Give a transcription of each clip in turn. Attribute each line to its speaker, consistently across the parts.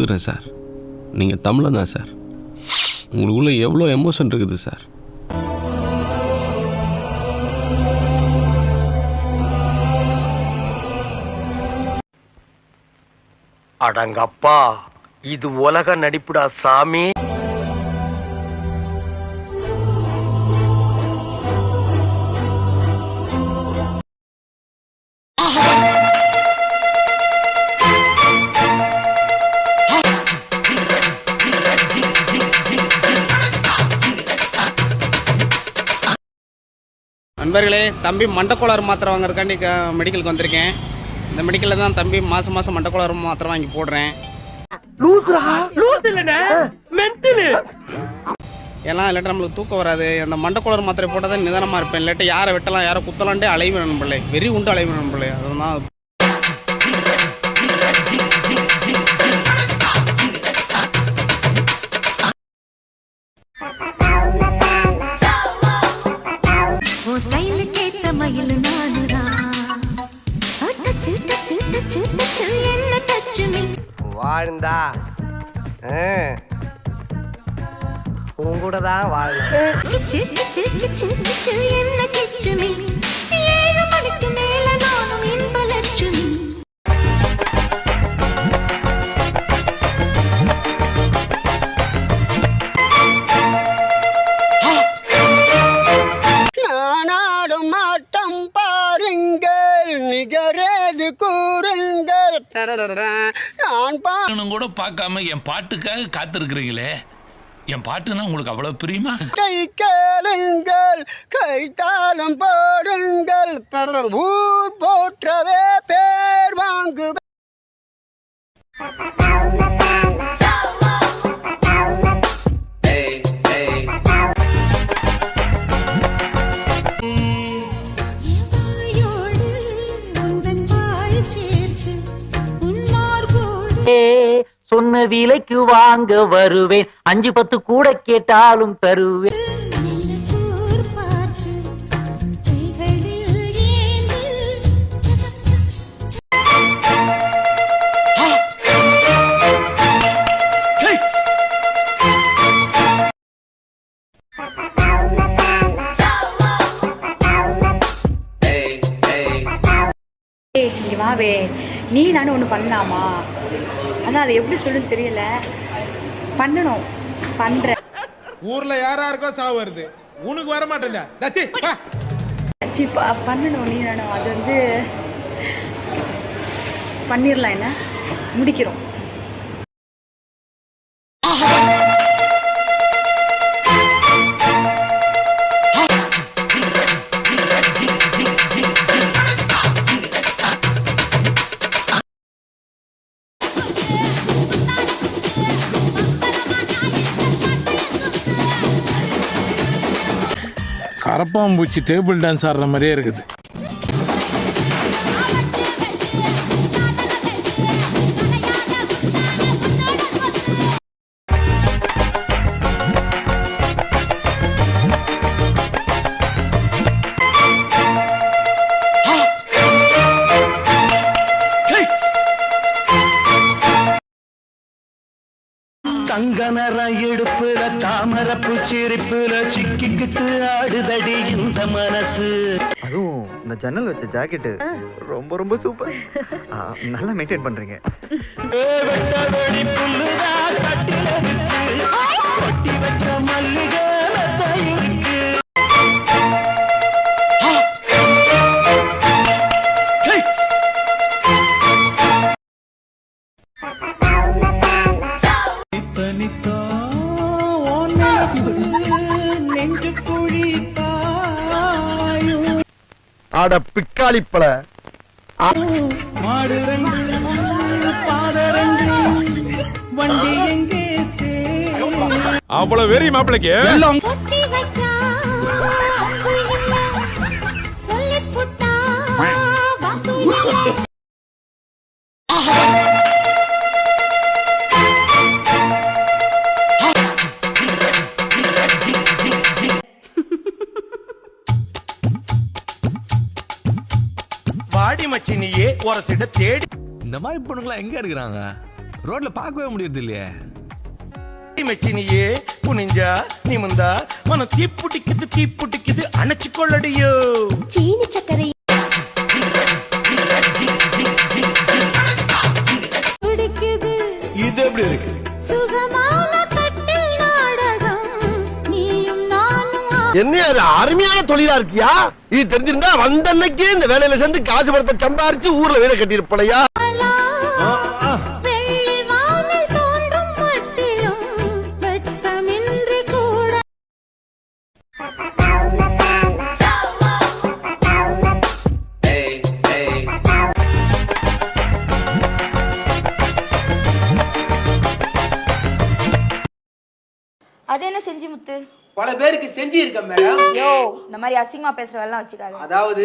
Speaker 1: ஒத்துக்கிறேன் சார். நீங்கள் தமிழன் தான் சார். உங்களுக்குள்ள எவ்வளோ எமோஷன் இருக்குது சார்.
Speaker 2: அடங்கப்பா, இது உலக நடிப்புடா சாமி.
Speaker 3: நண்பர்களே, தம்பி மண்டக்கோளாறு மாத்திரை வாங்குறதுக்காண்டி மெடிக்கலுக்கு வந்திருக்கேன். இந்த மெடிக்கலில் தான் தம்பி மாதம் மாதம் மண்டக்கோளாறு மாத்திரை வாங்கி போடுறேன். எல்லாம் இல்லாட்டி நம்மளுக்கு தூக்கம் வராது. அந்த மண்டக்கோளாறு மாத்திரை போட்டால் தான் நிதானமாக இருப்பேன். இல்லாட்டி யாரை வெட்டலாம் யாரை குத்தலான்ட்டே அலைவு நண்பர்களே, வெறி உண்டு அலைவு நண்பர்களே. அதுதான்
Speaker 2: வாழ்ந்தா உங்கூட தான் வாழ்.
Speaker 3: நானாடும் ஆட்டம் பாருங்கள், நிகரேது கூறுங்கள். நான்
Speaker 4: கூட பார்க்காம என் பாட்டுக்காக காத்திருக்கிறீங்களே. என் பாட்டுன்னா உங்களுக்கு அவ்வளவு பிரியுமா?
Speaker 3: கை கேளுங்கள், கைத்தாளம் போடுங்கள், ஊர் போற்றவே பேர் வாங்கு.
Speaker 5: சொன்ன விலைக்கு வாங்க வருவேன், 5-10 கூட கேட்டாலும் தருவேன்.
Speaker 6: வாவே, நீ நானும் ஒன்று பண்ணலாமா? அதான் அது எப்படி சொல்லுன்னு தெரியல. பண்ணணும், பண்ற.
Speaker 7: ஊர்ல யாராருக்கோ சாவு வருது, உனக்கு வர மாட்டேங்க.
Speaker 6: பண்ணணும், நீ நானும். அது வந்து பண்ணிடலாம். என்ன முடிக்கிறோம்.
Speaker 7: கரப்பாம்பூச்சி டேபிள் டான்ஸ் ஆடுற மாதிரியே இருக்குது.
Speaker 2: தங்கனர எடுப்புல தாமரப்பு சிரிப்புல சிக்கிக்கிட்டு ஆடுதடி இந்த மனசு.
Speaker 8: அதுவும் இந்த ஜன்னல் வச்ச ஜாக்கெட்டு ரொம்ப ரொம்ப சூப்பர். நல்லா மெயின்டைன் பண்றீங்க.
Speaker 2: ஆட பிக்காளிப்பல
Speaker 7: அவ்வளவு வெறி மாப்பிளைக்கு
Speaker 2: வாடி மச்சினியே ஒரு சிட தேடி.
Speaker 1: இந்த மாதிரி பொண்ணுங்களா எங்க இருக்கிறாங்க? ரோட்ல பார்க்கவே முடியறது இல்லையே.
Speaker 2: மெச்சினியே குனிஞ்சா நிமிந்தா மனம் தீப்புட்டிக்குது அணைச்சு கொள்ளடியோ.
Speaker 6: சீனி சக்கரை
Speaker 2: இது எப்படி இருக்கு? என்ன அது அருமையான தொழிலா இருக்கியா? இது தெரிஞ்சிருந்தா வந்த அன்னைக்கு இந்த வேலையில சேர்ந்து காசு படத்தை சம்பாரிச்சு ஊர்ல வீட கட்டியிருப்பலையா?
Speaker 6: அது என்ன செஞ்சு முத்து?
Speaker 9: பல பேருக்கு செஞ்சு இருக்க மேடம்.
Speaker 6: யோ, இந்த மாதிரி அசிங்கமா பேசுற வேலை வச்சுக்காத.
Speaker 9: அதாவது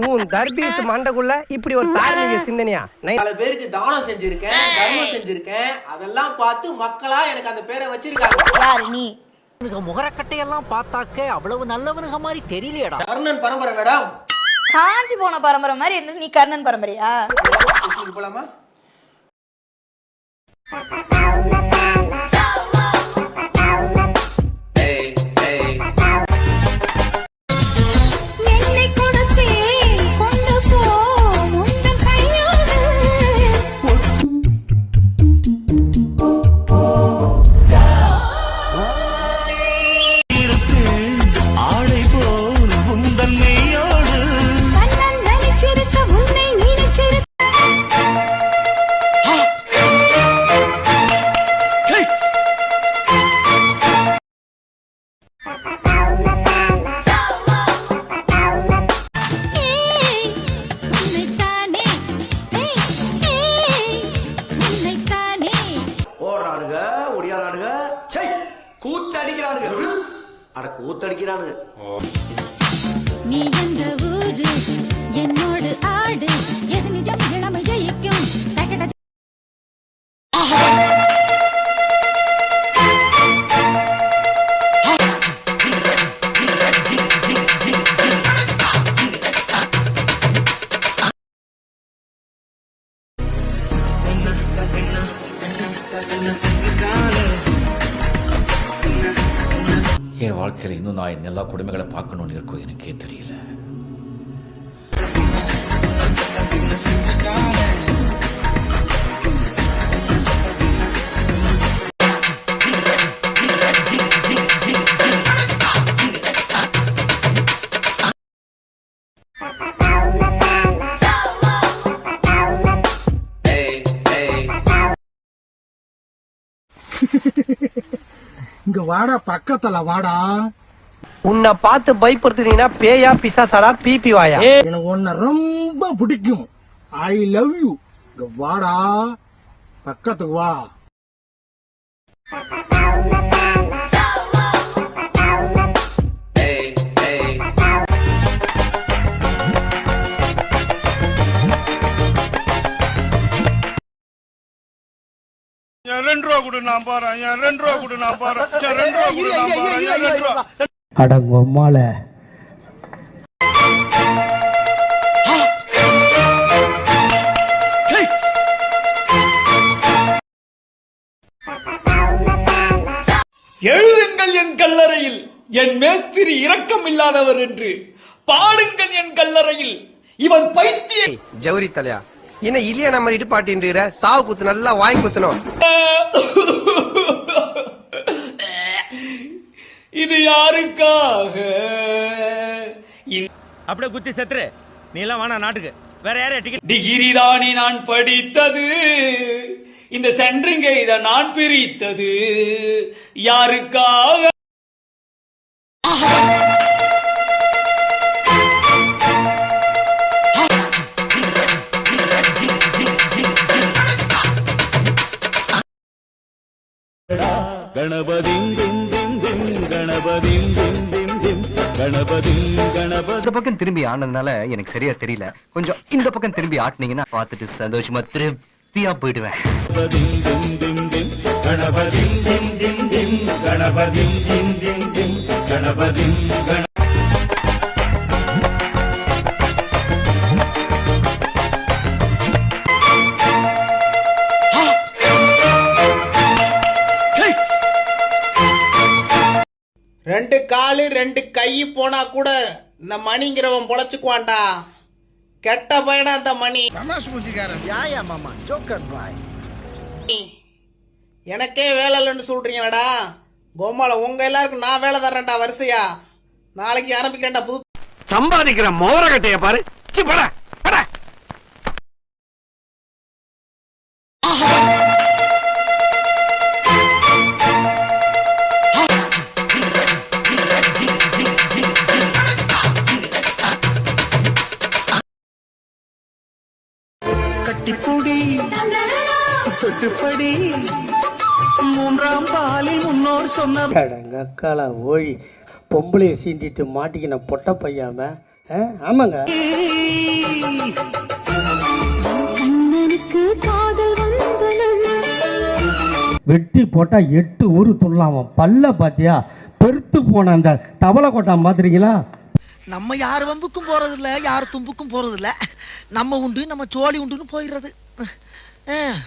Speaker 2: உன் தர்பீஸ் மண்டக்குள்ள இப்படி ஒரு தார்மீக சிந்தனையா?
Speaker 9: பல பேருக்கு தானம் செஞ்சிருக்கேன், தர்மம் செஞ்சிருக்கேன். அதெல்லாம் பார்த்து மக்களா எனக்கு அந்த பேரை வச்சிருக்காங்க.
Speaker 6: யாரு நீ?
Speaker 5: முகரக்கட்டையெல்லாம் பார்த்தாக்க அவ்வளவு நல்லவனுங்க மாதிரி தெரியலையடா.
Speaker 9: கர்ணன் பரம்பரை மேடம்.
Speaker 6: காஞ்சி போன பரம்பரை மாதிரி இருந்து நீ கர்ணன் பரம்பரையா?
Speaker 9: போலாமா?
Speaker 2: கூத்தடிக்கிறானுங்க.
Speaker 6: நீ என்ற ஊரு என்னோடு ஆடு எது நிஜம் இளமை ஜெயிக்கும்.
Speaker 5: என் வாழ்க்கையில் இன்னும் நான் இந்த எல்லா கொடுமைகளை பார்க்கணும்னு இருக்கோ எனக்கே தெரியல.
Speaker 7: இங்க வாடா, பக்கத்துல வாடா.
Speaker 2: உன்னை பார்த்து பயப்படுத்துனீங்கன்னா பேயா பிசாசாடா பிபி வாயா?
Speaker 7: எனக்கு உன்னை ரொம்ப பிடிக்கும். I love you. இங்க வாடா, பக்கத்துக்கு வா.
Speaker 2: அடங்கொம்மால
Speaker 10: எழுதுங்கள் என் கல்லறையில் என் மேஸ்திரி இரக்கம் இல்லாதவர் என்று, பாடுங்கள் என் கல்லறையில் இவன் பைத்திய
Speaker 2: ஜவுரி தலையா. என்ன இல்லையா நம்ம இடுப்பாட்டின்ற சாவு குத்து நல்லா வாங்கி குத்தணும்.
Speaker 10: இது யாருக்காக?
Speaker 2: அப்படியே குத்தி செத்துரு. நீ எல்லாம் வேணா நாட்டுக்கு. வேற யாரையா டிக்கெட்?
Speaker 10: டிகிரி தானே நான் படித்தது, இந்த சென்ட்ரிங்கை இதை நான் பிரித்தது யாருக்காக?
Speaker 2: கணபதி கணபதி கணபதி கணபதி.
Speaker 8: இந்த பக்கம் திரும்பி ஆனதுனால எனக்கு சரியா தெரியல. கொஞ்சம் இந்த பக்கம் திரும்பி ஆட்டினீங்கன்னா பார்த்துட்டு சந்தோஷமா திருப்தியா போயிடுவேன்.
Speaker 2: கணபதி கணபதி கணபதி.
Speaker 3: 2 காலு 2 கை போனா கூட இந்த மணிங்கிறவன் பொழைச்சுக்குவான்டா. கெட்ட பையனா அந்த மணி. எனக்கே வேலை இல்லைன்னு சொல்றீங்களாடா. பொம்மால உங்க எல்லாருக்கும் நான் வேலை தர்றேன்டா வரிசையா. நாளைக்கு ஆரம்பிக்கிறேன்டா புது
Speaker 2: சம்பாதிக்கிற மோரகட்டைய பாரு.
Speaker 7: கட்டிக்குடி தொட்டுப்படி மூன்றாம் பாலில் முன்னோர் சொன்ன அக்கால ஓழி பொம்பளைய சீண்டிட்டு மாட்டிக்கின பொட்ட பையாம ஆமாங்க. வெட்டி போட்டா 8 ஊரு துள்ளாம பல்ல பாத்தியா பெருத்து போன அந்த தவளை கொட்டா பாத்துறீங்களா?
Speaker 9: நம்ம யார் வம்புக்கும் போறது இல்ல, யார் தும்புக்கும் போறது இல்ல. நம்ம உண்டு நம்ம சோழி உண்டுன்னு போயிடுறது.